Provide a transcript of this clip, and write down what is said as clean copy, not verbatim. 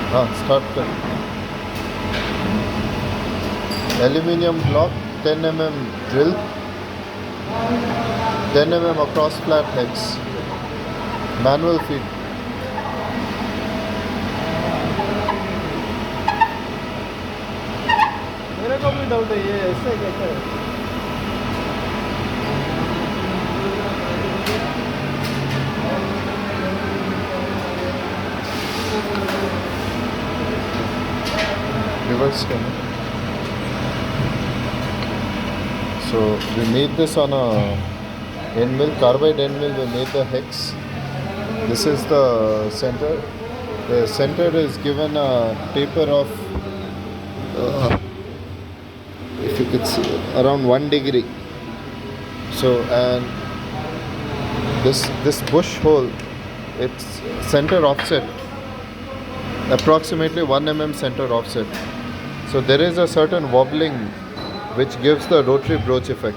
Start cutting. Aluminium block, 10 drill, 10 across flat hex, manual feed. मेरे को भी doubt है ये ऐसे कैसे है? Reverse camera. So we made this on a end mill, carbide end mill. We made the hex. This is the center. The center is given a taper of, if you could see, around 1 degree. So, and this bush hole, it's center offset, approximately 1 center offset. So there is a certain wobbling which gives the rotary broach effect.